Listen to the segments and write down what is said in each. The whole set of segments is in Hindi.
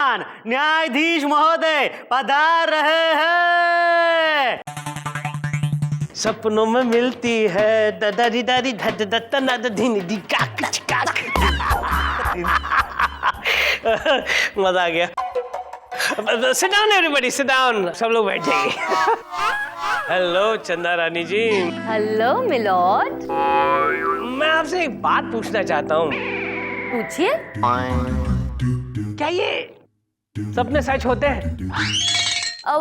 श्रीमान न्यायाधीश महोदय पधार रहे हैं। सपनों में मिलती है ददरी दरी धद दत्तना दधीनी दी काक चिकाक। मजा आ गया। Sit down everybody, sit down। सब लोग बैठ जाइए। हेलो चंदा रानी जी। Hello milord. मैं आपसे एक बात पूछना चाहता हूँ। पूछिए। क्या ये सपने सच होते हैं?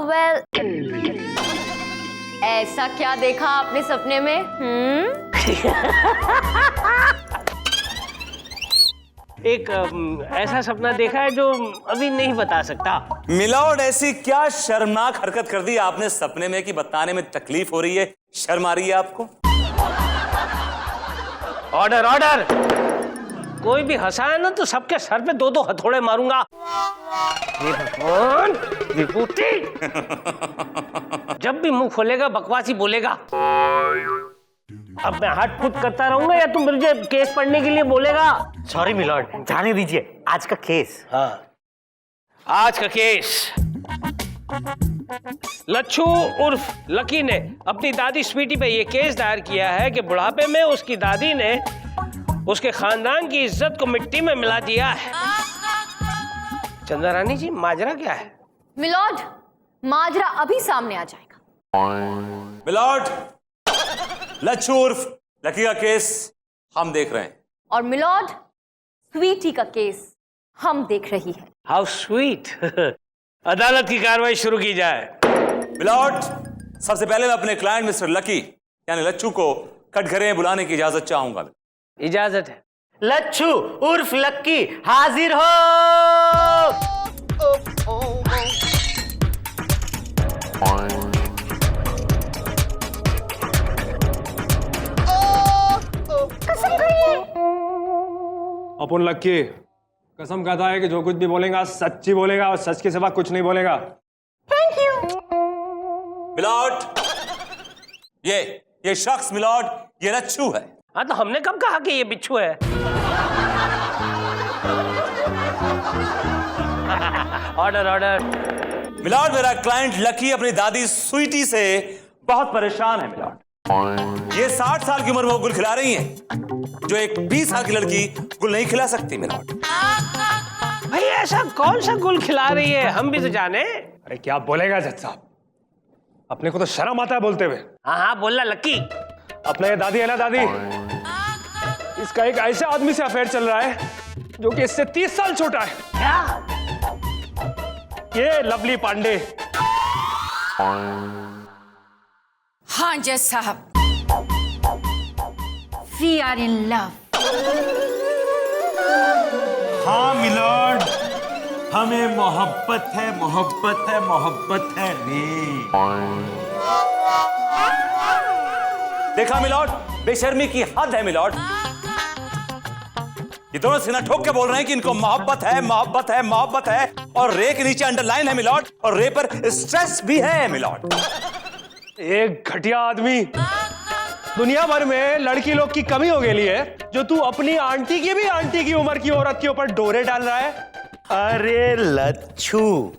वेल, ऐसा क्या देखा आपने सपने में? एक ऐसा सपना देखा है जो अभी नहीं बता सकता। मिलॉर्ड, ऐसी क्या शर्मनाक हरकत कर दी आपने सपने में कि बताने में तकलीफ हो रही है, शर्म आ रही है आपको? Order order. कोई भी हंसा है ना तो सबके सर पे 2-2 हथौड़े मारूंगा। हे भगवान, विभूति। जब भी मुंह खोलेगा बकवासी बोलेगा। अब मैं हट फुट करता रहूंगा या तुम मुझे केस पढ़ने के लिए बोलेगा? सॉरी मिलॉर्ड, जाने दीजिए। आज का केस। हाँ, आज का केस। लच्छू उर्फ लकी ने अपनी दादी स्वीटी पे ये केस दायर किया है कि बुढ़ापे में उसकी दादी ने उसके खानदान की इज्जत को मिट्टी में मिला दिया है। चंदा रानी जी, माजरा क्या है? मिलॉर्ड, माजरा अभी सामने आ जाएगा। मिलॉर्ड, लच्छू उर्फ लकी का केस हम देख रहे हैं। और मिलॉर्ड, स्वीटी का केस हम देख रही है। How sweet. अदालत की कार्रवाई शुरू की जाए। मिलॉर्ड, सबसे पहले मैं अपने क्लाइंट मिस्टर लकी यानी लच्छू को कटघरे में बुलाने की इजाजत चाहूंगा। इजाजत है। लच्छू उर्फ लक्की हाजिर हो। अपन लक्की कसम खाता है कि जो कुछ भी बोलेगा सच्ची बोलेगा और सच के सिवा कुछ नहीं बोलेगा। Thank you. मिलॉर्ड, ये शख्स मिलॉर्ड ये लच्छू है। हाँ, तो हमने कब कहा कि ये बिच्छू है? Order order. मिलॉर्ड, मेरा क्लाइंट लकी अपनी दादी स्वीटी से बहुत परेशान है। मिलॉर्ड, ये 60 साल की उम्र में वो गुल खिला रही हैं जो एक 20 साल की लड़की गुल नहीं खिला सकती। मिलॉर्ड, भाई ऐसा कौन सा गुल खिला रही है, हम भी तो जाने। अरे क्या बोलेगा जज साहब, अपने को तो शर्म आता है बोलते हुए। हाँ हाँ, बोलना लक्की। अपना ये दादी है ना दादी, इसका एक ऐसे आदमी से अफेयर चल रहा है जो कि इससे 30 साल छोटा है। क्या? ये लवली पांडे। हाँ जज साहब, वी आर इन लव। हाँ मिलॉर्ड, हमें मोहब्बत है, मोहब्बत है, मोहब्बत है रे। देखा मिलॉर्ड, बेशर्मी की हद है। मिलॉर्ड, ये दोनों सीना ठोक के बोल रहे हैं कि इनको मोहब्बत है, मोहब्बत है, मोहब्बत है, और रे के नीचे अंडरलाइन है मिलॉर्ड, और रे पर स्ट्रेस भी है मिलॉर्ड। एक घटिया आदमी। दुनिया भर में लड़की लोग की कमी हो गई है, जो तू अपनी आंटी की भी आंटी की उम्र की औरत के ऊपर डोरे डाल रहा है। अरे लच्छू।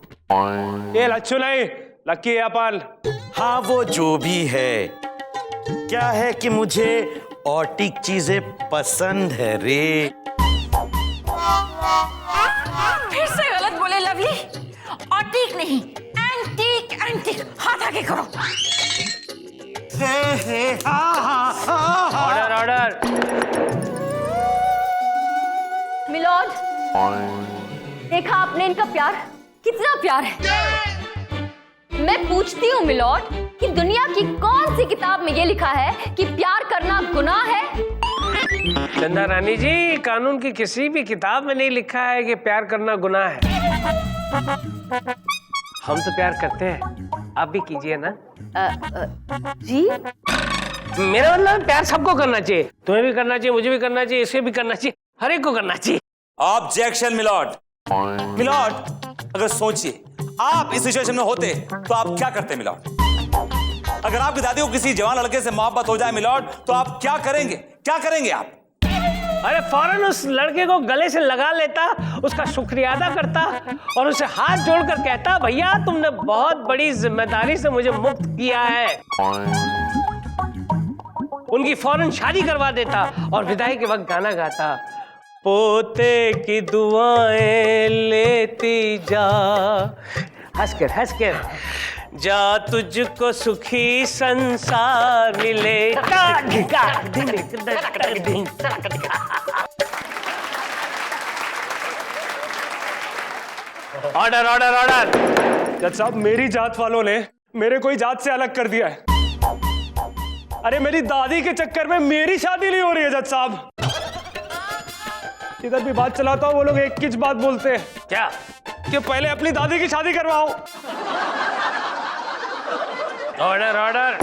ये लच्छू नहीं, लक्की है अपन। हाँ, वो जो भी है, क्या है कि मुझे ऑटिक चीजें पसंद है रे। फिर से गलत बोले लवली। ऑटिक नहीं, एंटीक, एंटीक। हाथ आगे करो। Order order. मिलॉर्ड, देखा आपने इनका प्यार, कितना प्यार है। मैं पूछती हूँ मिलॉर्ड कि दुनिया की कौन सी किताब में ये लिखा है कि प्यार करना गुनाह है? चंदा रानी जी, कानून की किसी भी किताब में नहीं लिखा है कि प्यार करना गुनाह है। हम तो प्यार करते हैं, आप भी कीजिए ना। जी, मेरा मतलब प्यार सबको करना चाहिए। तुम्हें भी करना चाहिए, मुझे भी करना चाहिए, इसे भी करना चाहिए, हर एक को करना चाहिए। Objection milord. मिलॉर्ड, अगर सोचिए आप इस सिचुएशन में होते तो आप क्या करते मिलॉर्ड? अगर आपकी दादी को किसी जवान लड़के से मोहब्बत हो जाए मिलॉर्ड, तो आप क्या करेंगे? क्या करेंगे आप? अरे फौरन उस लड़के को गले से लगा लेता, उसका शुक्रिया अदा करता और उसे हाथ जोड़कर कहता, भैया तुमने बहुत बड़ी जिम्मेदारी से मुझे मुक्त किया है। उनकी फौरन शादी करवा देता और विदाई के वक्त गाना गाता, पोते की दुआएं लेती जा, हंसकर जा तुझको सुखी संसार मिले। Order order order. जज साहब, मेरी जात वालों ने मेरे को ही जात से अलग कर दिया है। अरे मेरी दादी के चक्कर में मेरी शादी नहीं हो रही है जज साहब। इधर भी बात चलाता हूं, वो लोग एक किच बात बोलते हैं। क्या? कि पहले अपनी दादी की शादी करवाओ। Order order.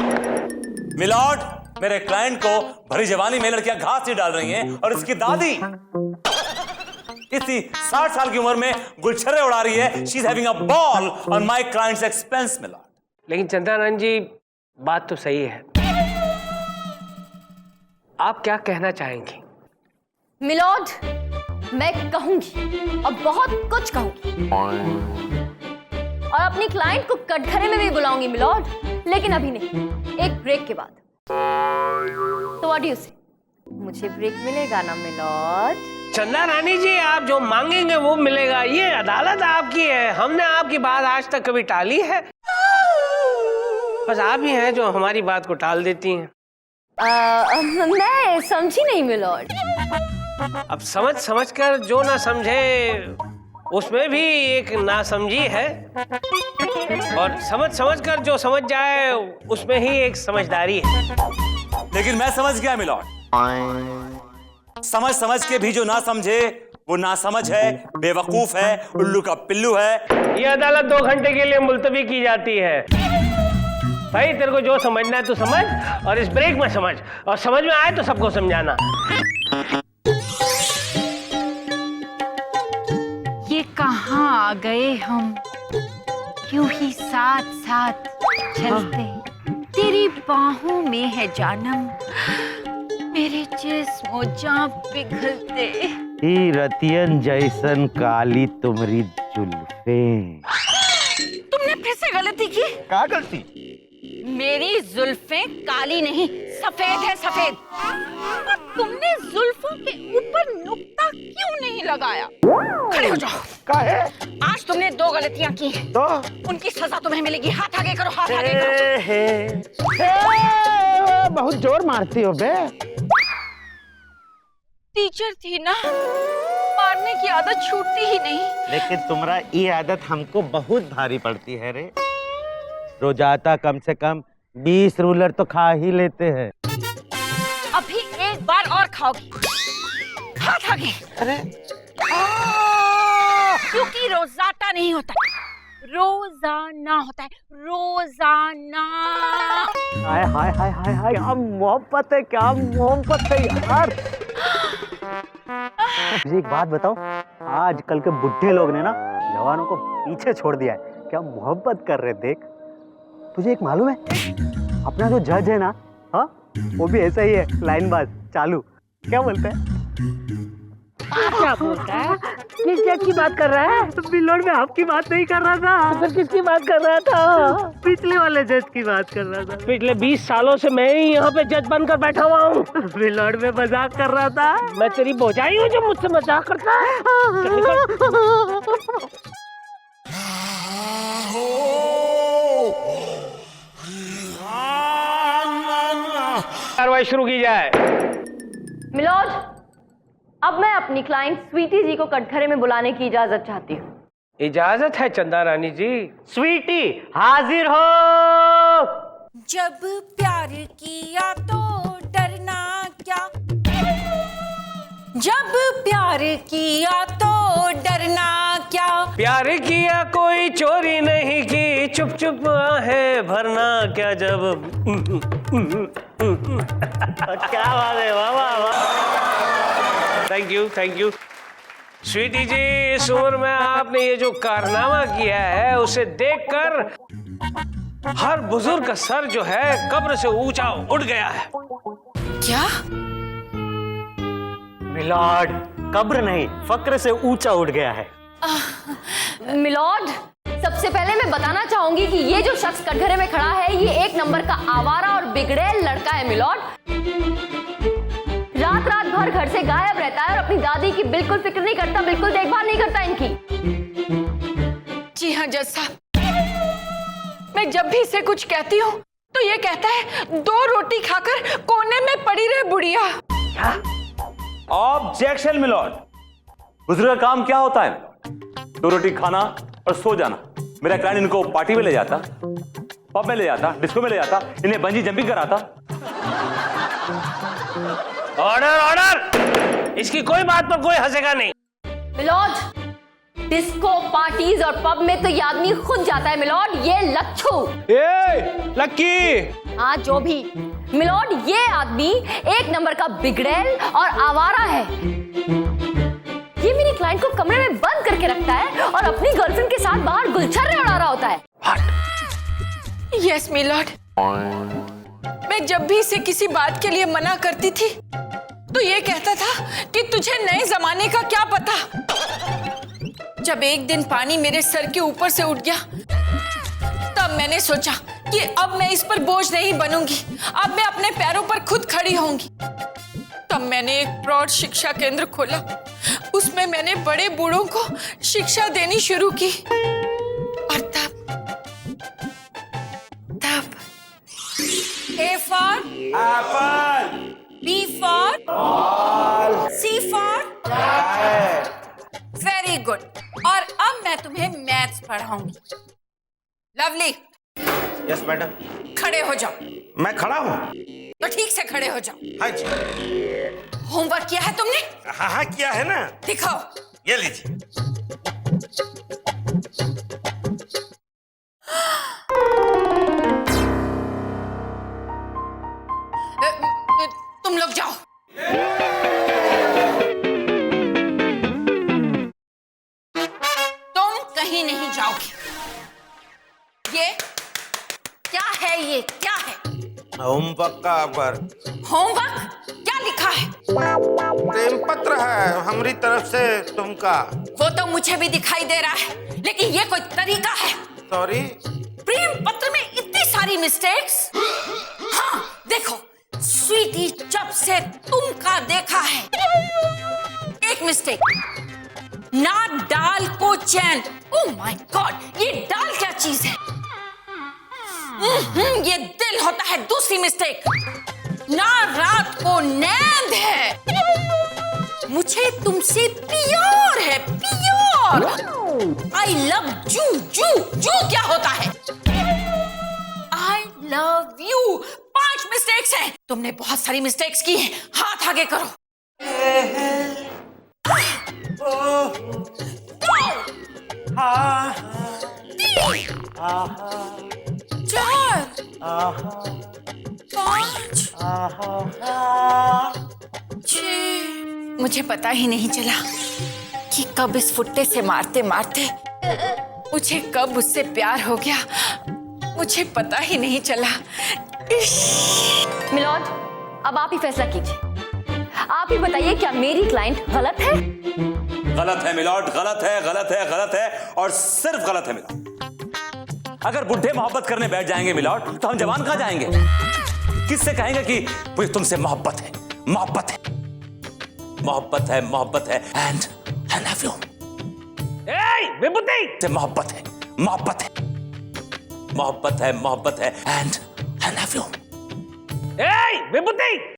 मिलॉर्ड, मेरे क्लाइंट को भरी जवानी में लड़कियां घास नहीं डाल रही हैं और इसकी दादी इसी 60 साल की उम्र में गुलछर्रे उड़ा रही है। She is having a ball on my clients expense milord. लेकिन चंद्रानंद जी, बात तो सही है। आप क्या कहना चाहेंगी? मिलॉर्ड, मैं कहूंगी और बहुत कुछ कहूंगी और अपनी क्लाइंट को कटघरे में भी बुलाऊंगी मिलॉर्ड, लेकिन अभी नहीं, एक ब्रेक के बाद। तो व्हाट डू यू से? मुझे ब्रेक मिलेगा ना मिलॉर्ड? चंदा रानी जी, आप जो मांगेंगे वो मिलेगा। ये अदालत आपकी है, हमने आपकी बात आज तक कभी टाली है? बस आप ही हैं जो हमारी बात को टाल देती हैं। मैं समझी नहीं मिलॉर्ड। अब समझ कर जो ना समझे उसमें भी एक नासमझी है, और समझ कर जो समझ जाए उसमें ही एक समझदारी है। लेकिन मैं समझ गया मिलॉर्ड, समझ के भी जो ना समझे वो ना समझ है, बेवकूफ है, उल्लू का पिल्लू है। ये अदालत 2 घंटे के लिए मुलतवी की जाती है। भाई तेरे को जो समझना है तू समझ, और इस ब्रेक में समझ, और समझ में आए तो सबको समझाना। ये कहाँ आ गए हम, यूं ही साथ साथ चलते, तेरी बाहों में है जानम, मेरे जिस्म जान पिघलते। ई रतियन जैसन काली तुम्हारी जुल्फें। तुमने फिर से गलती की। क्या गलती? मेरी जुल्फें काली नहीं, सफेद है, सफेद। और तुमने जुल्फों के ऊपर नुक्ता क्यों नहीं लगाया? खड़े हो जाओ। काहे? आज तुमने 2 गलतियां की हैं, तो उनकी सजा तुम्हें मिलेगी। हाथ आगे करो, हाथ आगे करो। बहुत जोर मारती हो बे। टीचर थी ना, मारने की आदत छूटती ही नहीं। लेकिन तुम्हारा ये आदत हमको बहुत भारी पड़ती है रे। रोजाता कम से कम 20 रूलर तो खा ही लेते हैं। अभी एक बार और खाओगी। हाथ आगे। अरे क्योंकि रोजाता नहीं होता, रोजाना होता है, रोजाना। हाय हाय हाय हाय हाय, क्या मोहब्बत है, क्या मोहब्बत है यार। मुझे एक बात बताओ, आजकल के बुढ़े लोग ने ना जवानों को पीछे छोड़ दिया है। क्या मोहब्बत कर रहे, देख। तुझे एक मालूम है, अपना जो जज है ना, हाँ, वो भी ऐसा ही है, लाइनबाज चालू। क्या बोलता है? क्या बोलता है? किस जज की बात कर रहा है? बिलोड में आपकी बात नहीं कर रहा था। तो फिर किसकी बात कर रहा था? पिछले वाले जज की बात कर रहा था। पिछले 20 सालों से मैं ही यहाँ पे जज बनकर बैठा हुआ हूँ। बिलोड में मजाक कर रहा था। मैं तेरी भौजाई हूँ जो मुझसे मजाक करता है? चल निकल। कार्रवाई शुरू की जाए। मिलॉर्ड, अब मैं अपनी क्लाइंट स्वीटी जी को कटघरे में बुलाने की इजाजत चाहती हूँ। इजाजत है चंदा रानी जी। स्वीटी हाजिर हो। जब प्यार किया तो डरना क्या, जब प्यार किया तो डरना क्या। प्यार किया कोई चोरी नहीं की, चुप चुप है भरना क्या। जब क्या बात है, वाह वाह वाह। थैंक यू स्वीटी जी। इस उम्र में आपने ये जो कारनामा किया है उसे देखकर हर बुजुर्ग का सर जो है कब्र से ऊंचा उठ गया है। क्या? मिलॉर्ड, कब्र नहीं, फक्र से ऊंचा उठ गया है। मिलॉर्ड, सबसे पहले मैं बताना चाहूंगी कि ये जो शख्स कटघरे में खड़ा है, ये एक नंबर का आवारा और बिगड़ैल लड़का है मिलॉर्ड। रात रात भर घर से गायब रहता है और अपनी दादी की बिल्कुल फिक्र नहीं करता, बिल्कुल देखभाल नहीं करता इनकी। जी हाँ जज साहब, मैं जब भी इसे कुछ कहती हूँ तो ये कहता है 2 रोटी खाकर कोने में पड़ी रहे बुढ़िया। Objection milord. बुजुर्ग का काम क्या होता है? 2 रोटी खाना और सो जाना। मेरा क्लाइंट इनको पार्टी में ले जाता, पब में ले जाता, डिस्को में ले जाता, इन्हें बंजी जंपिंग कराता। ऑर्डर ऑर्डर, इसकी कोई बात पर कोई हंसेगा नहीं। मिलॉर्ड, डिस्को पार्टीज और पब में तो ये आदमी खुद जाता है मिलॉर्ड, ये लच्छू। लक्की, हाँ जो भी मिलॉर्ड, ये आदमी एक नंबर का बिगड़ैल और आवारा है। ये मेरी क्लाइंट को कमरे में बंद करके रखता है और अपनी गर्लफ्रेंड के साथ बाहर गुलछर्रे उड़ा रहा होता है। यस मिलॉर्ड, मैं जब भी इसे किसी बात के लिए मना करती थी तो ये कहता था कि तुझे नए जमाने का क्या पता। जब एक दिन पानी मेरे सर के ऊपर से उठ गया, तब मैंने सोचा कि अब मैं इस पर बोझ नहीं बनूंगी, अब मैं अपने पैरों पर खुद खड़ी होंगी। तब मैंने एक प्रौढ़ शिक्षा केंद्र खोला, उसमें मैंने बड़े बूढ़ों को शिक्षा देनी शुरू की। और तब A for apple, B for ball, C for cat. Very good. और अब मैं तुम्हें मैथ्स पढ़ाऊंगी। Lovely, yes madam. खड़े हो जाओ। मैं खड़ा हूँ। तो ठीक से खड़े हो जाओ। हाँ जी। होमवर्क किया है तुमने? हाँ हाँ किया है ना। दिखाओ। ये लीजिए। तुम लोग जाओ। तुम कहीं नहीं जाओगे। ये क्या है? ये क्या है? होमवर्क का वर्क, होमवर्क? क्या लिखा है? प्रेम पत्र है हमारी तरफ से तुमका। वो तो मुझे भी दिखाई दे रहा है, लेकिन ये कोई तरीका है? सॉरी। प्रेम पत्र में इतनी सारी मिस्टेक्स। हाँ देखो, स्वीटी जब से तुमका देखा है, एक मिस्टेक, ना डाल को चैन। ओह माय गॉड, ये डाल क्या चीज है? ये दिल होता है। दूसरी मिस्टेक, ना रात को नींद है। मुझे तुमसे प्यार है, प्यार। I love you. जू जू क्या होता है? I love you. 5 मिस्टेक्स हैं। तुमने बहुत सारी मिस्टेक्स की हैं। हाथ आगे करो। 4 5 6। मुझे पता ही नहीं चला कि कब इस फुट्टे से मारते मारते मुझे कब उससे प्यार हो गया। मुझे पता ही नहीं चला। मिलॉर्ड, अब आप ही फैसला कीजिए। आप ही बताइए, क्या मेरी क्लाइंट गलत है? गलत है मिलॉर्ड, गलत है, गलत है, गलत है और सिर्फ गलत है मिलॉर्ड। अगर बुढ़े मोहब्बत करने बैठ जाएंगे मिलॉर्ड, तो हम जवान कहां जाएंगे? किससे कहेंगे कि मुझे तुमसे मोहब्बत है, मोहब्बत है, मोहब्बत है, मोहब्बत है एंड आई लव यू। विभूति, से मोहब्बत है, मोहब्बत है, मोहब्बत है, मोहब्बत है एंड आई लव यू। विभूति,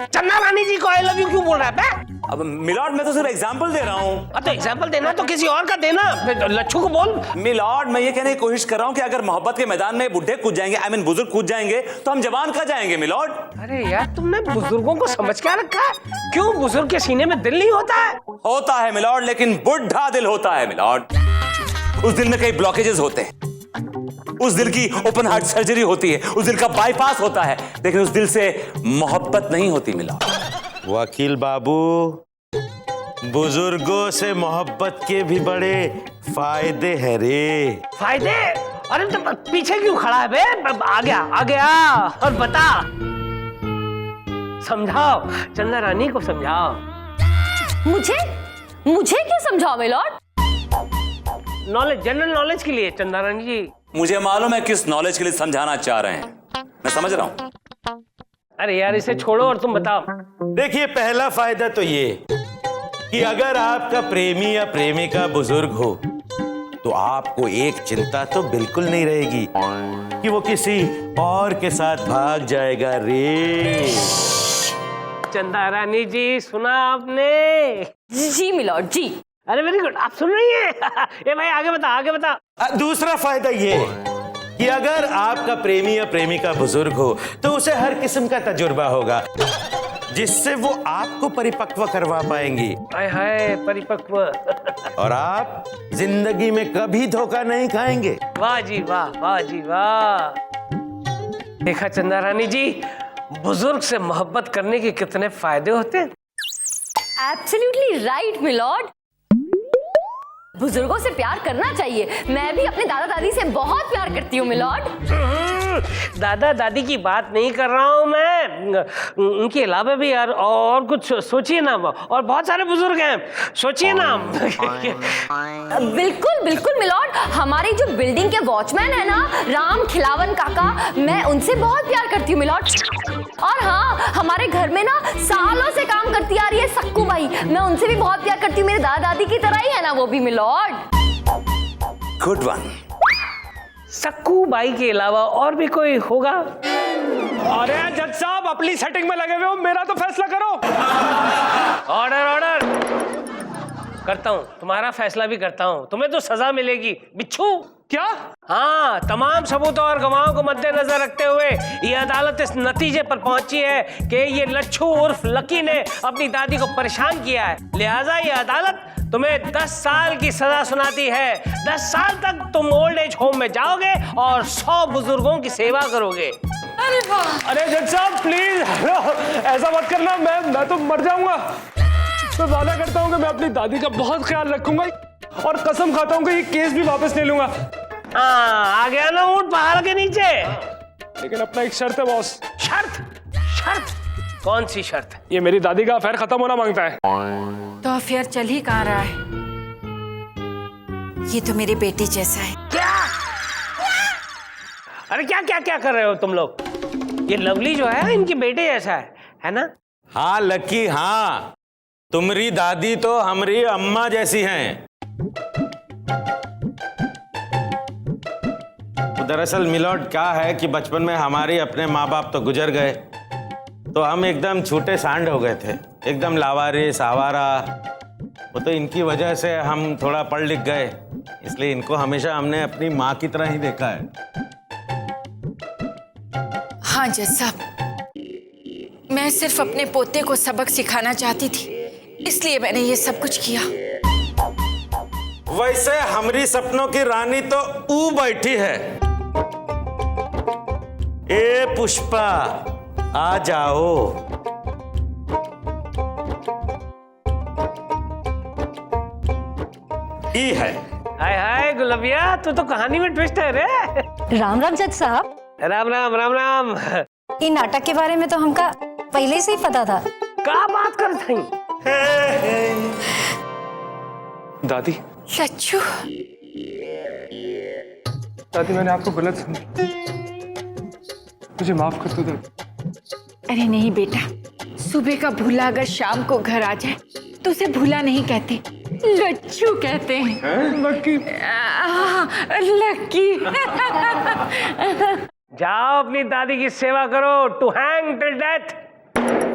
चन्ना रानी जी को आई लव यू क्यों बोल रहा है? अब मिलॉर्ड मैं तो सिर्फ एग्जांपल दे रहा हूं। तो एग्जांपल देना तो किसी और का देना। लच्छू को बोल। मिलॉर्ड मैं ये कहने की कोशिश कर रहा हूं कि अगर मोहब्बत के मैदान में बुढ़े कूद जाएंगे, आई मीन बुजुर्ग कूद जाएंगे, तो हम जवान कहां जाएंगे मिलॉर्ड? अरे यार, तुमने बुजुर्गों को समझ क्या रखा है? क्यों बुजुर्ग के सीने में दिल नहीं होता है? होता है मिलॉर्ड, लेकिन बुढ़ा दिल होता है मिलॉर्ड। उस दिल में कई ब्लॉकेजेस होते हैं, उस दिल की ओपन हार्ट सर्जरी होती है, उस दिल का बाईपास होता है, लेकिन उस दिल से मोहब्बत नहीं होती मिलॉर्ड। वकील बाबू, बुजुर्गों से मोहब्बत के भी बड़े फायदे हैं रे। फायदे? अरे तो पीछे क्यों खड़ा है बे? आ गया और बता। समझाओ, चंदा रानी को समझाओ। मुझे क्यों समझाओ मिलॉर्ड? नॉलेज, जनरल नॉलेज के लिए चंदा रानी जी। मुझे मालूम है किस नॉलेज के लिए समझाना चाह रहे हैं, मैं समझ रहा हूं। अरे यार इसे छोड़ो और तुम बताओ। देखिए, पहला फायदा तो ये कि अगर आपका प्रेमी या प्रेमिका बुजुर्ग हो तो आपको एक चिंता तो बिल्कुल नहीं रहेगी कि वो किसी और के साथ भाग जाएगा रे। चंदा रानी जी, सुना आपने? जी मिलॉर्ड जी। अरे वेरी गुड, आप सुन रही हैं? ये भाई आगे बता, आगे बता। दूसरा फायदा ये कि अगर आपका प्रेमी या प्रेमिका बुजुर्ग हो तो उसे हर किस्म का तजुर्बा होगा जिससे वो आपको परिपक्व करवा पाएंगी। हाय हाय, परिपक्व। और आप जिंदगी में कभी धोखा नहीं खाएंगे। वाह जी वाह, वाह जी वाह। देखा चंदा रानी जी, बुजुर्ग से मोहब्बत करने के कितने फायदे होते हैं। Absolutely right milord. बुजुर्गों से प्यार करना चाहिए। मैं भी अपने दादा दादी से बहुत प्यार करती हूँ मिलॉर्ड। दादा दादी की बात नहीं कर रहा हूँ मैं, उनके अलावा भी यार और कुछ सोचिए ना, और बहुत सारे बुजुर्ग हैं, सोचिए ना। बिल्कुल बिल्कुल मिलॉर्ड। हमारी जो बिल्डिंग के वॉचमैन है ना, राम खिलावन काका, मैं उनसे बहुत प्यार करती हूँ मिलॉर्ड। और हाँ, हमारे घर में ना सालों से काम करती आ रही है सक्कू बाई, मैं उनसे भी बहुत प्यार करती हूँ। मेरे दादा दादी की तरह ही है ना वो भी milord. Good one. Sakku Bai के अलावा और भी कोई होगा? अरे जज साहब, अपनी सेटिंग में लगे हुए हो, मेरा तो फैसला करो। Order order. करता हूँ, तुम्हारा फैसला भी करता हूँ। तुम्हें तो सजा मिलेगी बिच्छू। क्या? हाँ, तमाम सबूतों और गवाहों को मद्देनजर रखते हुए ये अदालत इस नतीजे पर पहुंची है कि ये लच्छू उर्फ लकी ने अपनी दादी को परेशान किया है। लिहाजा ये अदालत तुम्हें 10 साल की सजा सुनाती है। 10 साल तक तुम ओल्ड एज होम में जाओगे और 100 बुजुर्गों की सेवा करोगे। अरे वाह। अरे जज साहब प्लीज ऐसा मत करना, मैं तो मर जाऊंगा। मैं वादा करता हूँ कि मैं अपनी दादी का बहुत ख्याल रखूंगा और कसम खाता हूँ कि ये केस भी वापस ले लूंगा। हाँ, आ गया ना ऊंट पहाड़ के नीचे। लेकिन अपना एक शर्त है बॉस। शर्त? शर्त? कौन सी शर्त? ये मेरी दादी का अफेयर खत्म होना मांगता है। तो अफेयर चल ही कहाँ रहा है? ये तो मेरी बेटी जैसा है। क्या? अरे क्या क्या क्या कर रहे हो तुम लोग? ये लवली जो है इनकी बेटे जैसा है ना? हाँ लकी, हाँ, तुम्हारी दादी तो हमारी अम्मा जैसी हैं। दरअसल मिलॉर्ड क्या है कि बचपन में हमारे अपने माँ बाप तो गुजर गए, तो हम एकदम छोटे सांड हो गए थे, एकदम लावारिस आवारा। वो तो इनकी वजह से हम थोड़ा पढ़ लिख गए, इसलिए इनको हमेशा हमने अपनी माँ की तरह ही देखा है। हाँ जज साहब, मैं सिर्फ अपने पोते को सबक सिखाना चाहती थी, इसलिए मैंने ये सब कुछ किया। वैसे हमारी सपनों की रानी तो ऊ बैठी है। ए पुष्पा, आ जाओ। ई है। हाय हाय गुलबिया, तू तो कहानी में ट्विस्ट है रे। राम राम जज साहब। राम राम राम राम। ये नाटक के बारे में तो हमका पहले से ही पता था। क्या बात करते हैं? दादी, लच्छू, दादी मैंने आपको गलत समझा, मुझे माफ कर दो दादी। अरे नहीं बेटा, सुबह का भूला अगर शाम को घर आ जाए तो उसे भूला नहीं कहते, लच्छू कहते हैं। लकी। लकी। जाओ अपनी दादी की सेवा करो। To hang till death.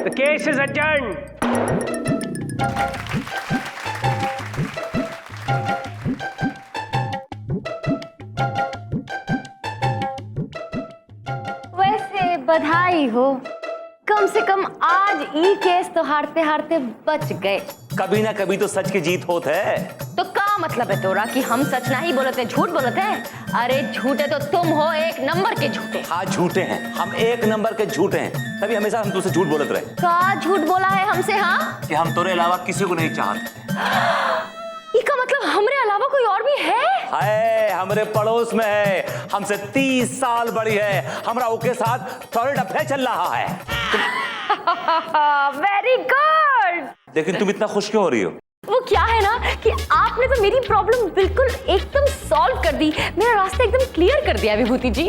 The case is adjourned. वैसे बधाई हो, कम से कम आज ई केस तो हारते हारते बच गए। कभी ना कभी तो सच की जीत होत है। तो क्या मतलब है तोरा कि हम सच नहीं बोलते, झूठ बोलते हैं? अरे झूठे तो तुम हो, एक नंबर के झूठे। हाँ झूठे हैं, हम एक नंबर के झूठे हैं, तभी हमेशा हम तुझसे झूठ बोलते रहे। क्या झूठ बोला है हमसे? हाँ, कि हम तेरे अलावा किसी को नहीं चाहते। इसका मतलब हमरे अलावा कोई और भी है? है, हमारे पड़ोस में है, हमसे 30 साल बड़ी है, हमारा उसके साथ टॉयलेट अफेयर चल रहा है। Very good. लेकिन तुम इतना खुश क्यों हो रही हो? वो क्या है ना कि आपने तो मेरी प्रॉब्लम बिल्कुल एकदम सॉल्व कर दी, मेरा रास्ता एकदम क्लियर कर दिया विभूति जी।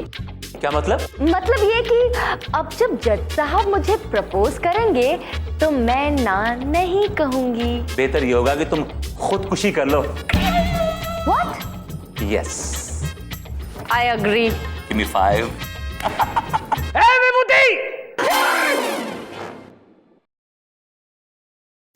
क्या मतलब? मतलब ये कि अब जब जज साहब मुझे प्रपोज करेंगे तो मैं ना नहीं कहूंगी। बेहतर ये होगा कि तुम खुदकुशी कर लो। What? Yes, I agree. Give me 5।